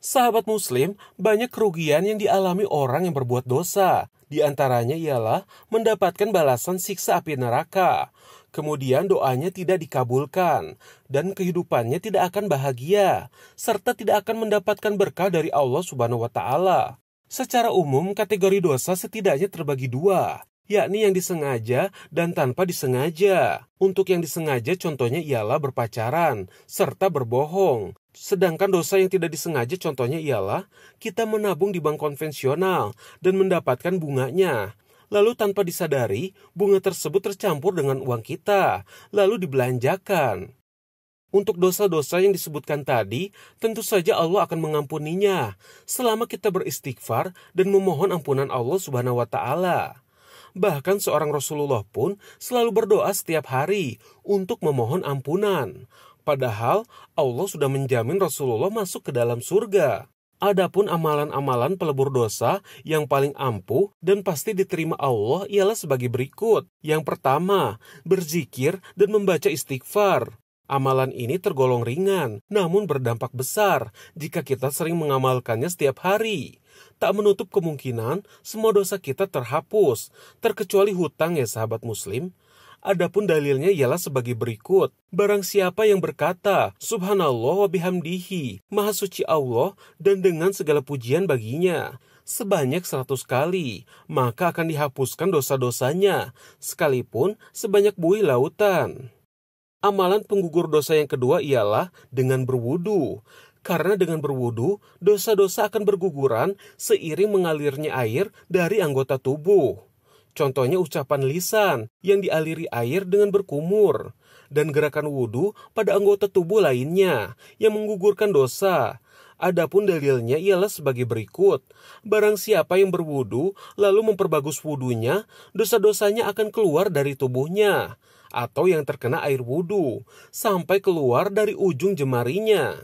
Sahabat Muslim, banyak kerugian yang dialami orang yang berbuat dosa. Di antaranya ialah mendapatkan balasan siksa api neraka. Kemudian doanya tidak dikabulkan, dan kehidupannya tidak akan bahagia, serta tidak akan mendapatkan berkah dari Allah Subhanahu wa Ta'ala. Secara umum, kategori dosa setidaknya terbagi dua, yakni yang disengaja dan tanpa disengaja. Untuk yang disengaja contohnya ialah berpacaran, serta berbohong. Sedangkan dosa yang tidak disengaja contohnya ialah kita menabung di bank konvensional dan mendapatkan bunganya. Lalu tanpa disadari, bunga tersebut tercampur dengan uang kita, lalu dibelanjakan. Untuk dosa-dosa yang disebutkan tadi, tentu saja Allah akan mengampuninya, selama kita beristighfar dan memohon ampunan Allah Subhanahu wa Ta'ala. Bahkan seorang Rasulullah pun selalu berdoa setiap hari untuk memohon ampunan. Padahal Allah sudah menjamin Rasulullah masuk ke dalam surga. Adapun amalan-amalan pelebur dosa yang paling ampuh dan pasti diterima Allah ialah sebagai berikut. Yang pertama, berzikir dan membaca istighfar. Amalan ini tergolong ringan, namun berdampak besar jika kita sering mengamalkannya setiap hari. Tak menutup kemungkinan semua dosa kita terhapus, terkecuali hutang ya sahabat Muslim. Adapun dalilnya ialah sebagai berikut. Barang siapa yang berkata, Subhanallah wa bihamdihi, Maha Suci Allah dan dengan segala pujian baginya, sebanyak 100 kali, maka akan dihapuskan dosa-dosanya, sekalipun sebanyak buih lautan. Amalan penggugur dosa yang kedua ialah dengan berwudu. Karena dengan berwudu, dosa-dosa akan berguguran seiring mengalirnya air dari anggota tubuh. Contohnya ucapan lisan yang dialiri air dengan berkumur, dan gerakan wudhu pada anggota tubuh lainnya yang menggugurkan dosa. Adapun dalilnya ialah sebagai berikut. Barang siapa yang berwudhu lalu memperbagus wudhunya, dosa-dosanya akan keluar dari tubuhnya, atau yang terkena air wudhu, sampai keluar dari ujung jemarinya.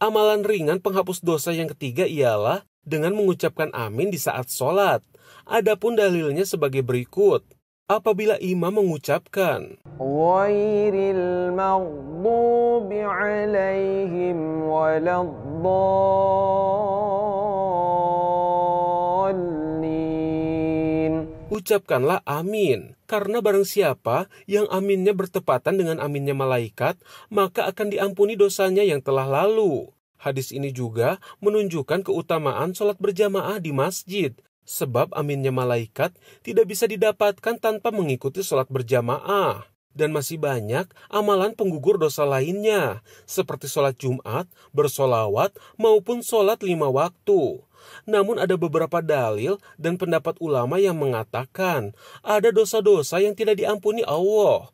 Amalan ringan penghapus dosa yang ketiga ialah dengan mengucapkan amin di saat sholat. Adapun dalilnya sebagai berikut. Apabila imam mengucapkan Ghairil maghdubi alaihim waladdallin, ucapkanlah amin. Karena barang siapa yang aminnya bertepatan dengan aminnya malaikat, maka akan diampuni dosanya yang telah lalu. Hadis ini juga menunjukkan keutamaan sholat berjamaah di masjid. Sebab aminnya malaikat tidak bisa didapatkan tanpa mengikuti sholat berjamaah. Dan masih banyak amalan penggugur dosa lainnya, seperti sholat Jumat, bersolawat, maupun sholat 5 waktu. Namun ada beberapa dalil dan pendapat ulama yang mengatakan ada dosa-dosa yang tidak diampuni Allah,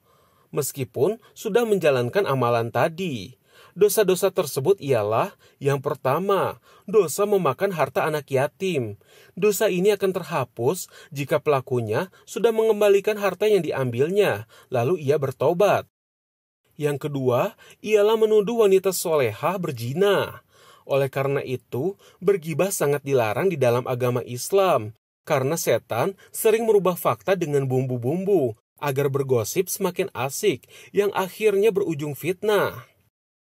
meskipun sudah menjalankan amalan tadi. Dosa-dosa tersebut ialah, yang pertama, dosa memakan harta anak yatim. Dosa ini akan terhapus jika pelakunya sudah mengembalikan harta yang diambilnya, lalu ia bertobat. Yang kedua, ialah menuduh wanita solehah berzina. Oleh karena itu, bergibah sangat dilarang di dalam agama Islam, karena setan sering merubah fakta dengan bumbu-bumbu, agar bergosip semakin asik, yang akhirnya berujung fitnah.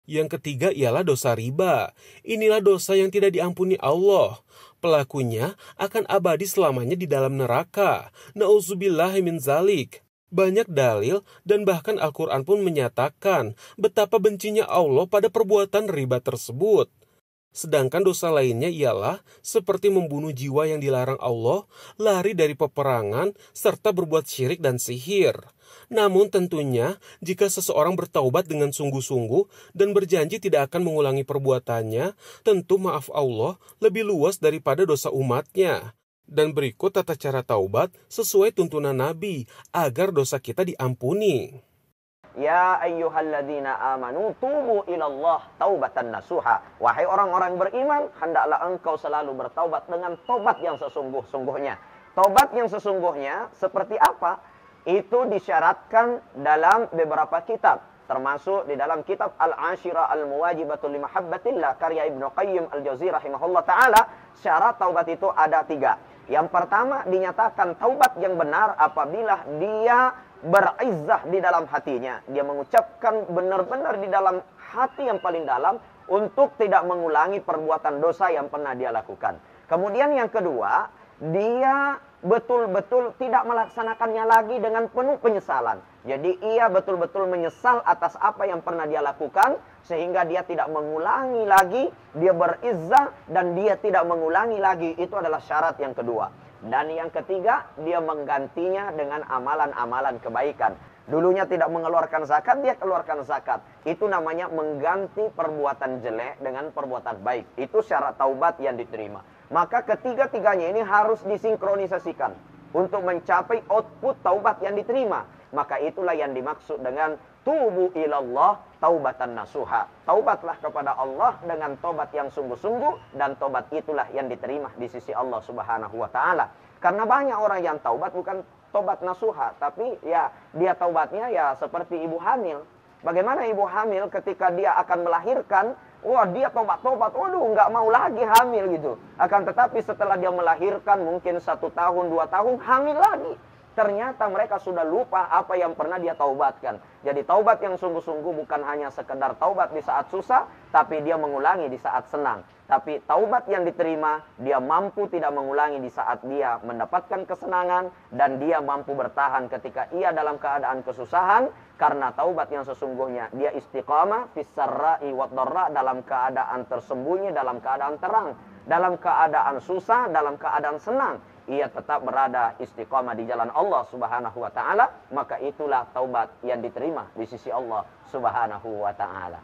Yang ketiga ialah dosa riba. Inilah dosa yang tidak diampuni Allah. Pelakunya akan abadi selamanya di dalam neraka. Na'udzubillahi min zalik. Banyak dalil dan bahkan Al-Quran pun menyatakan betapa bencinya Allah pada perbuatan riba tersebut. Sedangkan dosa lainnya ialah seperti membunuh jiwa yang dilarang Allah, lari dari peperangan, serta berbuat syirik dan sihir. Namun tentunya, jika seseorang bertaubat dengan sungguh-sungguh dan berjanji tidak akan mengulangi perbuatannya, tentu maaf Allah lebih luas daripada dosa umatnya. Dan berikut tata cara taubat sesuai tuntunan Nabi, agar dosa kita diampuni. Ya ayyuhalladzina amanu tubu ilallah taubatan nasuha. Wahai orang-orang beriman, hendaklah engkau selalu bertaubat dengan taubat yang sesungguh-sungguhnya. Taubat yang sesungguhnya seperti apa? Itu disyaratkan dalam beberapa kitab, termasuk di dalam kitab Al-Ashira Al-Muwajibatu Limahabbatillah karya Ibnu Qayyim Al-Jauzi rahimahullah ta'ala. Syarat taubat itu ada 3. Yang pertama, dinyatakan taubat yang benar apabila dia berizzah di dalam hatinya. Dia mengucapkan benar-benar di dalam hati yang paling dalam untuk tidak mengulangi perbuatan dosa yang pernah dia lakukan. Kemudian yang kedua, dia betul-betul tidak melaksanakannya lagi dengan penuh penyesalan. Jadi ia betul-betul menyesal atas apa yang pernah dia lakukan, sehingga dia tidak mengulangi lagi, dia berizzah dan dia tidak mengulangi lagi. Itu adalah syarat yang kedua. Dan yang ketiga, dia menggantinya dengan amalan-amalan kebaikan. Dulunya tidak mengeluarkan zakat, dia keluarkan zakat. Itu namanya mengganti perbuatan jelek dengan perbuatan baik. Itu syarat taubat yang diterima. Maka ketiga-tiganya ini harus disinkronisasikan untuk mencapai output taubat yang diterima. Maka itulah yang dimaksud dengan tubu ilallah taubatan nasuha. Taubatlah kepada Allah dengan tobat yang sungguh-sungguh, dan tobat itulah yang diterima di sisi Allah Subhanahu wa taala. Karena banyak orang yang taubat bukan tobat nasuha, tapi ya dia taubatnya ya seperti ibu hamil. Bagaimana ibu hamil ketika dia akan melahirkan, wah dia tobat-tobat, waduh nggak mau lagi hamil gitu. Akan tetapi setelah dia melahirkan mungkin 1 tahun, 2 tahun, hamil lagi. Ternyata mereka sudah lupa apa yang pernah dia taubatkan. Jadi taubat yang sungguh-sungguh bukan hanya sekedar taubat di saat susah, tapi dia mengulangi di saat senang. Tapi taubat yang diterima, dia mampu tidak mengulangi di saat dia mendapatkan kesenangan, dan dia mampu bertahan ketika ia dalam keadaan kesusahan. Karena taubat yang sesungguhnya, dia istiqamah fis sarra'i wad dharra, dalam keadaan tersembunyi, dalam keadaan terang, dalam keadaan susah, dalam keadaan senang, ia tetap berada istiqamah di jalan Allah Subhanahu wa taala. Maka itulah taubat yang diterima di sisi Allah Subhanahu wa taala.